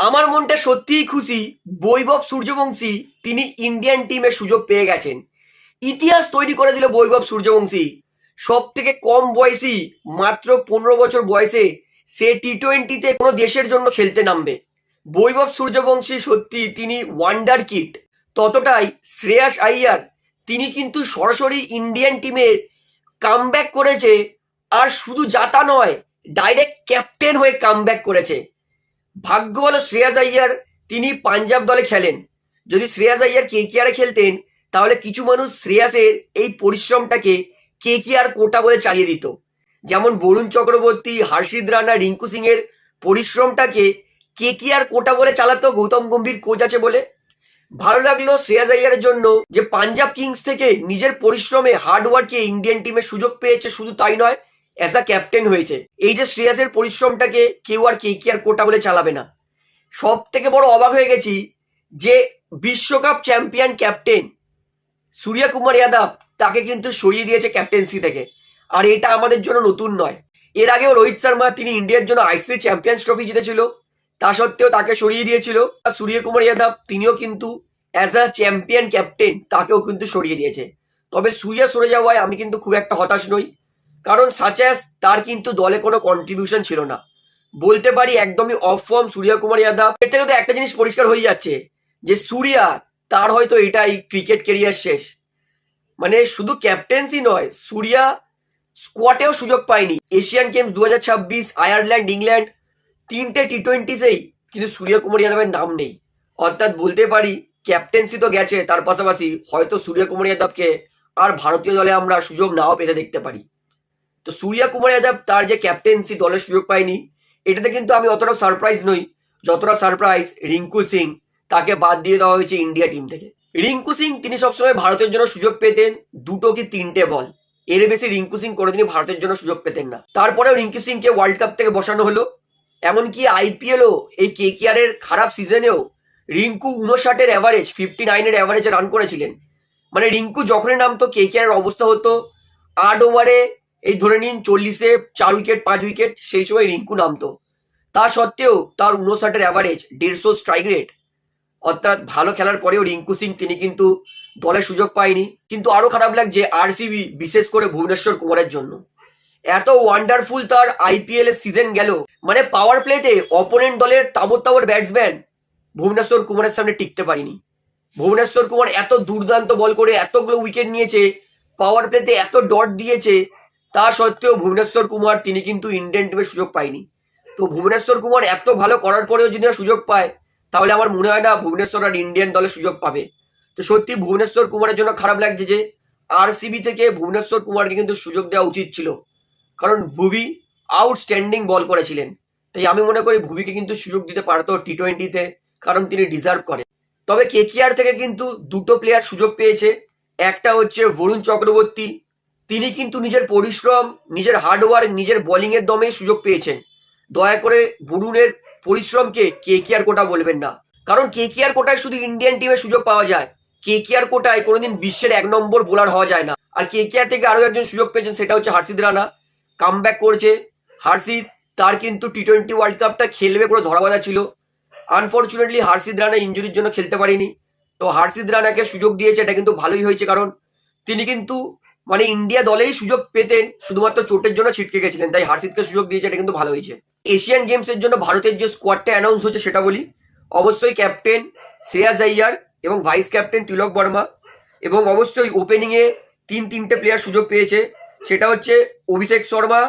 আমার মনটা সত্যিই খুশি। বৈভব সূর্যবংশী তিনি ইন্ডিয়ান টিমে সুযোগ পেয়ে গেছেন। ইতিহাস তৈরি করে দিল বৈভব সূর্যবংশী। সব থেকে কম বয়সী, মাত্র 15 বছর বয়সে সে টি-20তে কোনো দেশের জন্য খেলতে নামবে। বৈভব সূর্যবংশী সত্যি তিনি ওয়ান্ডার কিড। ততটাই শ্রেয়াস আইয়ার, তিনি কিন্তু সরাসরি ইন্ডিয়ান টিমে কামব্যাক করেছে। আর শুধু জাতা নয়, ডাইরেক্ট ক্যাপ্টেন হয়ে কামব্যাক করেছে। ভাগ্য ভালো শ্রেয়াস আইয়ার তিনি পাঞ্জাব দলে খেলেন। যদি শ্রেয়াস আইয়ার কেকেআরে খেলতেন, তাহলে কিছু মানুষ শ্রেয়াসের এই পরিশ্রমটাকে কেকেআর কোটা বলে চালিয়ে দিত। যেমন বরুণ চক্রবর্তী, হর্ষিত রানা, রিঙ্কু সিং এর পরিশ্রমটাকে কেকেআর কোটা বলে চালাতো গৌতম গম্ভীর কোচ আছে বলে। ভালো লাগলো শ্রেয়াস আইয়ারের জন্য যে পাঞ্জাব কিংস থেকে নিজের পরিশ্রমে হার্ডওয়ার্কে ইন্ডিয়ান টিমে সুযোগ পেয়েছে। শুধু তাই নয়, অ্যাজ আ ক্যাপ্টেন হয়েছে। এই যে শ্রেয়াসের পরিশ্রমটাকে কেউ আর কেকেআর কোটা বলে চালাবে না। সব থেকে বড় অবাক হয়ে গেছি যে বিশ্বকাপ চ্যাম্পিয়ন ক্যাপ্টেন সূর্য কুমার যাদব তাকে কিন্তু সরিয়ে দিয়েছে ক্যাপ্টেন্সি থেকে। আর এটা আমাদের জন্য নতুন নয়। এর আগেও রোহিত শর্মা তিনি ইন্ডিয়ার জন্য আইসিসি চ্যাম্পিয়ন্স ট্রফি জিতেছিল, তা সত্ত্বেও তাকে সরিয়ে দিয়েছিল। আর সূর্য কুমার যাদব তিনিও কিন্তু অ্যাজ আ চ্যাম্পিয়ন ক্যাপ্টেন তাকেও কিন্তু সরিয়ে দিয়েছে। তবে সূর্য সরে যাওয়ায় আমি কিন্তু খুব একটা হতাশ নই, কারণ সাচাস তার কিন্তু দলে কোনো কন্ট্রিবিউশন ছিল না। বলতে পারি একদমই অফ ফর্ম সূর্য কুমার যাদব। এর থেকে তো একটা জিনিস পরিষ্কার হয়ে যাচ্ছে যে সূর্যা তার হয়তো এটাই ক্রিকেট কেরিয়ার শেষ। মানে শুধু ক্যাপ্টেন্সি নয়, সূর্যা স্কোয়াডেও সুযোগ পায়নি। এশিয়ান গেমস 2026, আয়ারল্যান্ড, ইংল্যান্ড, তিনটে টি-20তেই কিন্তু সূর্য কুমার যাদবের নাম নেই। অর্থাৎ বলতে পারি ক্যাপ্টেন্সি তো গেছে, তার পাশাপাশি হয়তো সূর্য কুমার যাদবকে আর ভারতীয় দলে আমরা সুযোগ নাও পেতে দেখতে পারি। তো সূর্য কুমার যাদব তার যে ক্যাপ্টেন্সি দলের সুযোগ পায়নি, এটাতে কিন্তু আমি অতটা সারপ্রাইজ নই যতটা সারপ্রাইজ রিঙ্কু সিং, তাকে বাদ দিয়ে দেওয়া হয়েছে ইন্ডিয়া টিম থেকে। রিঙ্কু সিং তিনি সবসময় ভারতের জন্য সুযোগ পেতেন 2 কি 3টে বল, এর বেশি রিঙ্কু সিং কোনোদিনই ভারতের জন্য সুযোগ পেতেন না। তারপরেও রিঙ্কু সিংকে ওয়ার্ল্ড কাপ থেকে বসানো হলো। এমনকি আইপিএলও এই কেকেআর এর খারাপ সিজনেও রিঙ্কু 59-এর অ্যাভারেজ, 59-এর অ্যাভারেজে রান করেছিলেন। মানে রিঙ্কু যখনই নামতো কেকেআর এর অবস্থা হতো 8 ওভারে এই ধরে নিন 40-এ 4 উইকেট 5 উইকেট, সেই সময় রিঙ্কু নামতো। তা সত্ত্বেও তার 59-এর অ্যাভারেজ, 150 স্ট্রাইক রেট। অর্থাৎ ভালো খেলার পরেও রিঙ্কু সিং তিনি কিন্তু দলে সুযোগ পায়নি। কিন্তু আরো খারাপ লাগছে আরসিবি, বিশেষ করে ভুবনেশ্বর কুমারের জন্য। এত ওয়ান্ডারফুল তার আইপিএল এর সিজন গেল, মানে পাওয়ার প্লেতে অপোনেন্ট দলের তাবর তাবর ব্যাটসম্যান ভুবনেশ্বর কুমারের সামনে টিকতে পারিনি। ভুবনেশ্বর কুমার এত দুর্দান্ত বল করে এতগুলো উইকেট নিয়েছে, পাওয়ার প্লেতে এত ডট দিয়েছে, তা সত্ত্বেও ভুবনেশ্বর কুমার তিনি কিন্তু ইন্ডিয়ান টিমের সুযোগ পায়নি। তো ভুবনেশ্বর কুমার এত ভালো করার পরেও যদি সুযোগ পায়, তাহলে আমার মনে হয় না ভুবনেশ্বর আর ইন্ডিয়ান দলে সুযোগ পাবে। তো সত্যি ভুবনেশ্বর কুমারের জন্য খারাপ লাগছে যে আরসিবি থেকে ভুবনেশ্বর কুমারকে কিন্তু সুযোগ দেওয়া উচিত ছিল, কারণ ভুবি আউটস্ট্যান্ডিং বল করেছিলেন। তাই আমি মনে করি ভুবিকে কিন্তু সুযোগ দিতে পারতো টি-20তে, কারণ তিনি ডিজার্ভ করেন। তবে কেকেআর থেকে কিন্তু 2টো প্লেয়ার সুযোগ পেয়েছে। একটা হচ্ছে বরুণ চক্রবর্তী, তিনি কিন্তু নিজের পরিশ্রম, নিজের হার্ডওয়ার্ক, নিজের বোলিংয়ের দমে সুযোগ পেয়েছেন। দয়া করে বরুণের পরিশ্রমকে কেকেআর কোটা বলবেন না, কারণ কেকেআর কোটায় শুধু ইন্ডিয়ান টিমে সুযোগ পাওয়া যায়। কেকেআর কোটায় কোনোদিন বিশ্বের 1 নম্বর বোলার হওয়া যায় না। আর কেকেআর থেকে আরো একজন সুযোগ পেয়েছেন, সেটা হচ্ছে হর্ষিত রানা। কামব্যাক করেছে হর্ষিত, তার কিন্তু টি-20 ওয়ার্ল্ড কাপটা খেলবে পুরো ধরাবাঁধা ছিল। আনফর্চুনেটলি হর্ষিত রানা ইঞ্জুরির জন্য খেলতে পারেনি। তো হর্ষিত রানাকে সুযোগ দিয়েছে, এটা কিন্তু ভালোই হয়েছে, কারণ তিনি কিন্তু মানে ইন্ডিয়া দলেই সুযোগ পেতেন, শুধুমাত্র চোটের জন্য ছিটকে গেছিলেন। তাই হর্ষিতকে সুযোগ দিয়েছে, এটা কিন্তু ভালো হয়েছে। এশিয়ান গেমসের জন্য ভারতের যে স্কোয়াডটা অ্যানাউন্স হচ্ছে সেটা বলি। অবশ্যই ক্যাপ্টেন শ্রেয়াস আইয়ার এবং ভাইস ক্যাপ্টেন তিলক বর্মা, এবং অবশ্যই ওপেনিংয়ে 3টে প্লেয়ার সুযোগ পেয়েছে। সেটা হচ্ছে অভিষেক শর্মা,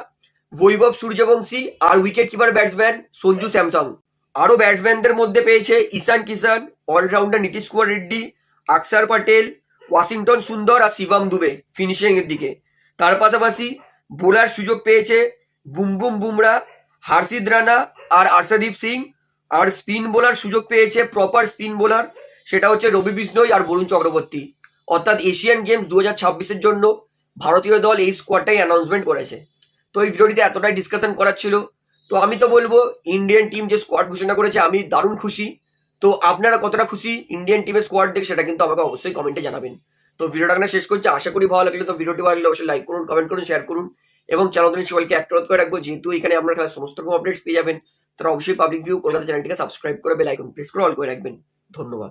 বৈভব সূর্যবংশী আর wicket keeper batsman Sanju Samson. আরও ব্যাটসম্যানদের মধ্যে পেয়েছে ঈশান কিষান, অলরাউন্ডার নীতিশ কুমার রেড্ডি, অক্ষর পটেল, ওয়াশিংটন সুন্দর আর শিবম দুবে ফিনিশিং এর দিকে। তার পাশাপাশি বোলার সুযোগ পেয়েছে বুমবুম বুমরা, হর্ষিত রানা আর আর্শদীপ সিং। আর স্পিন বোলার সুযোগ পেয়েছে প্রপার স্পিন বোলার, সেটা হচ্ছে রবি বিষ্ণই আর বরুণ চক্রবর্তী। অর্থাৎ এশিয়ান গেমস 2026-এর জন্য ভারতীয় দল এই স্কোয়াডটাই অ্যানাউন্সমেন্ট করেছে। তো এই ভিডিওটিতে এতটাই ডিসকাশন করার ছিল। তো আমি তো বলবো ইন্ডিয়ান টিম যে স্কোয়াড ঘোষণা করেছে আমি দারুণ খুশি। তো আপনারা কতটা খুশি ইন্ডিয়ান টিমের স্কোয়াড দেখে, সেটা কিন্তু আমাকে অবশ্যই কমেন্টে জানাবেন। তো ভিডিওটা এখানে শেষ করছি, আশা করি ভালো লাগলে। তো ভিডিওটি ভালো লাগলে অবশ্যই লাইক করুন, কমেন্ট করুন, শেয়ার করুন এবং চ্যানেলটি সবাইকে অ্যাক্টিভ করে রাখবো, যেহেতু এখানে আপনারা খেলার সমস্ত রকম আপডেটস পেয়ে যাবেন। তারা অবশ্যই পাবলিক ভিউ কলকাতা চ্যানেলটিকে সাবস্ক্রাইব করে বেল আইকন প্রেস করে অল করে রাখবেন। ধন্যবাদ।